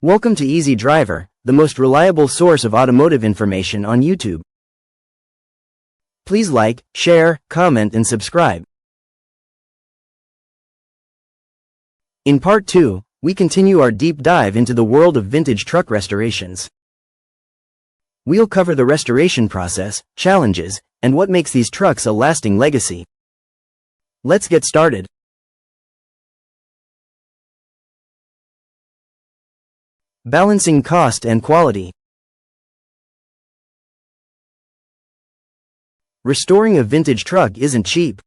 Welcome to Easy Driver, the most reliable source of automotive information on YouTube. Please like, share, comment and subscribe. In Part 2, we continue our deep dive into the world of vintage truck restorations. We'll cover the restoration process, challenges, and what makes these trucks a lasting legacy. Let's get started. Balancing cost and quality. Restoring a vintage truck isn't cheap.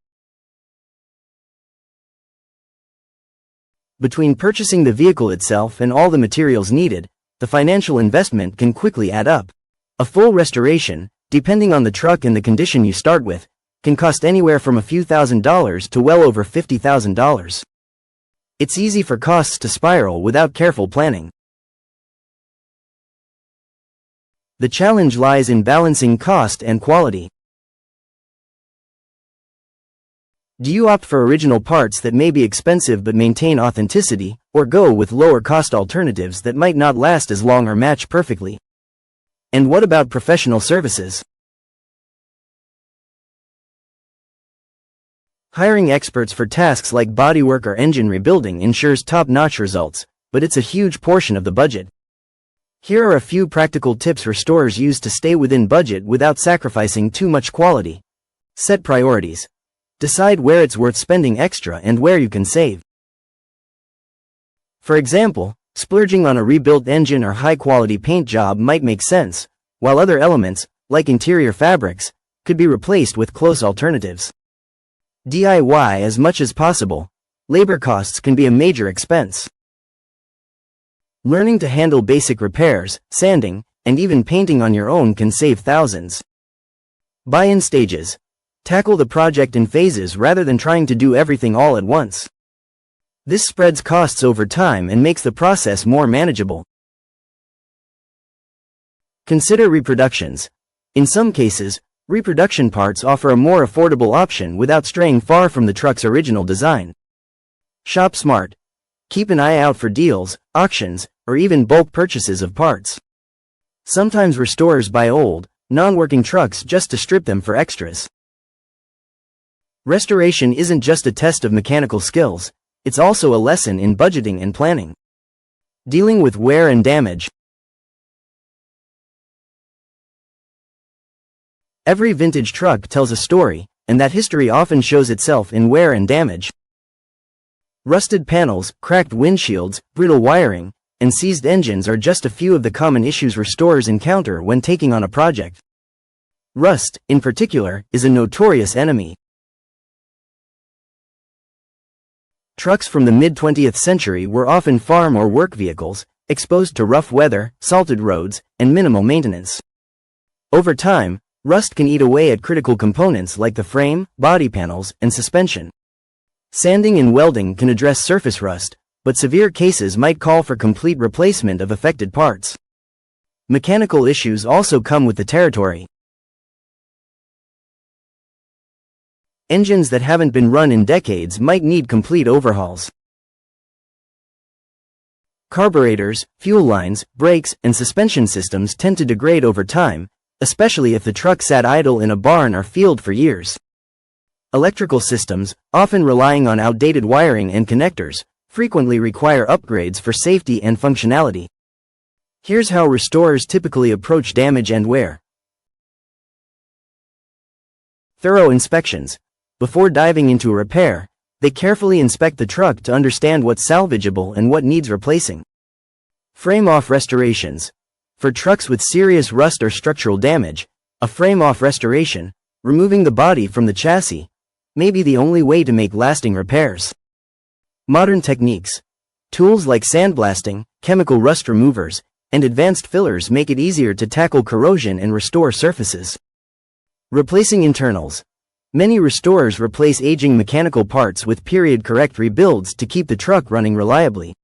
Between purchasing the vehicle itself and all the materials needed, the financial investment can quickly add up. A full restoration, depending on the truck and the condition you start with, can cost anywhere from a few $1,000s to well over $50,000. It's easy for costs to spiral without careful planning. The challenge lies in balancing cost and quality. Do you opt for original parts that may be expensive but maintain authenticity, or go with lower-cost alternatives that might not last as long or match perfectly? And what about professional services? Hiring experts for tasks like bodywork or engine rebuilding ensures top-notch results, but it's a huge portion of the budget. Here are a few practical tips restorers use to stay within budget without sacrificing too much quality. Set priorities. Decide where it's worth spending extra and where you can save. For example, splurging on a rebuilt engine or high-quality paint job might make sense, while other elements, like interior fabrics, could be replaced with close alternatives. DIY as much as possible. Labor costs can be a major expense. Learning to handle basic repairs, sanding, and even painting on your own can save thousands. Buy in stages. Tackle the project in phases rather than trying to do everything all at once. This spreads costs over time and makes the process more manageable. Consider reproductions. In some cases, reproduction parts offer a more affordable option without straying far from the truck's original design. Shop smart. Keep an eye out for deals, auctions, or even bulk purchases of parts. Sometimes restorers buy old, non-working trucks just to strip them for extras. Restoration isn't just a test of mechanical skills, it's also a lesson in budgeting and planning. Dealing with wear and damage. Every vintage truck tells a story, and that history often shows itself in wear and damage. Rusted panels, cracked windshields, brittle wiring, and seized engines are just a few of the common issues restorers encounter when taking on a project. Rust, in particular, is a notorious enemy. Trucks from the mid-20th century were often farm or work vehicles, exposed to rough weather, salted roads, and minimal maintenance. Over time, rust can eat away at critical components like the frame, body panels, and suspension. Sanding and welding can address surface rust, but severe cases might call for complete replacement of affected parts. Mechanical issues also come with the territory. Engines that haven't been run in decades might need complete overhauls. Carburetors, fuel lines, brakes, and suspension systems tend to degrade over time, especially if the truck sat idle in a barn or field for years. Electrical systems, often relying on outdated wiring and connectors, frequently require upgrades for safety and functionality. Here's how restorers typically approach damage and wear. Thorough inspections. Before diving into a repair, they carefully inspect the truck to understand what's salvageable and what needs replacing. Frame-off restorations. For trucks with serious rust or structural damage, a frame-off restoration, removing the body from the chassis, may be the only way to make lasting repairs. Modern techniques. Tools like sandblasting, chemical rust removers, and advanced fillers make it easier to tackle corrosion and restore surfaces. Replacing internals. Many restorers replace aging mechanical parts with period-correct rebuilds to keep the truck running reliably.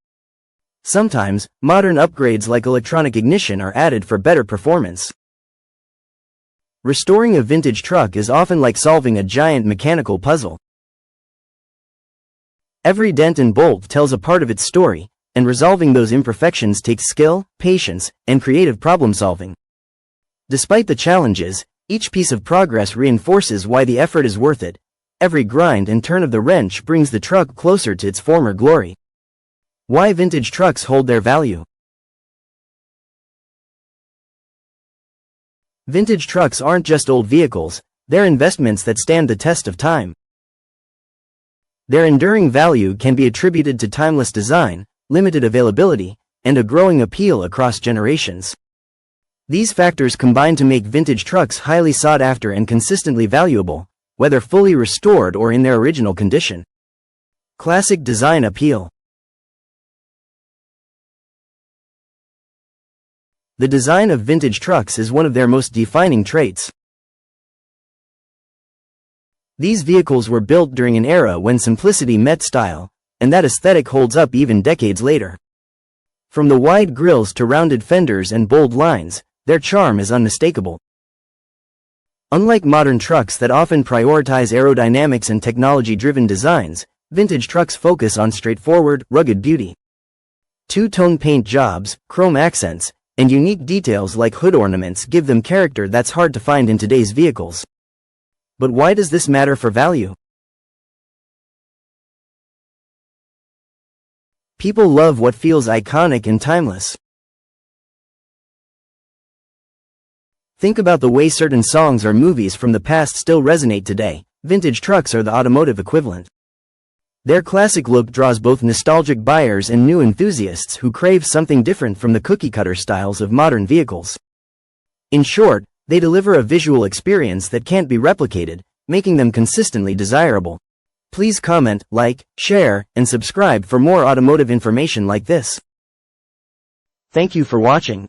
Sometimes, modern upgrades like electronic ignition are added for better performance. Restoring a vintage truck is often like solving a giant mechanical puzzle. Every dent and bolt tells a part of its story, and resolving those imperfections takes skill, patience, and creative problem-solving. Despite the challenges, each piece of progress reinforces why the effort is worth it. Every grind and turn of the wrench brings the truck closer to its former glory. Why vintage trucks hold their value. Vintage trucks aren't just old vehicles, they're investments that stand the test of time. Their enduring value can be attributed to timeless design, limited availability, and a growing appeal across generations. These factors combine to make vintage trucks highly sought after and consistently valuable, whether fully restored or in their original condition. Classic design appeal. The design of vintage trucks is one of their most defining traits. These vehicles were built during an era when simplicity met style, and that aesthetic holds up even decades later. From the wide grilles to rounded fenders and bold lines, their charm is unmistakable. Unlike modern trucks that often prioritize aerodynamics and technology-driven designs, vintage trucks focus on straightforward, rugged beauty. Two-tone paint jobs, chrome accents, and unique details like hood ornaments give them character that's hard to find in today's vehicles. But why does this matter for value? People love what feels iconic and timeless. Think about the way certain songs or movies from the past still resonate today. Vintage trucks are the automotive equivalent. Their classic look draws both nostalgic buyers and new enthusiasts who crave something different from the cookie-cutter styles of modern vehicles. In short, they deliver a visual experience that can't be replicated, making them consistently desirable. Please comment, like, share, and subscribe for more automotive information like this. Thank you for watching.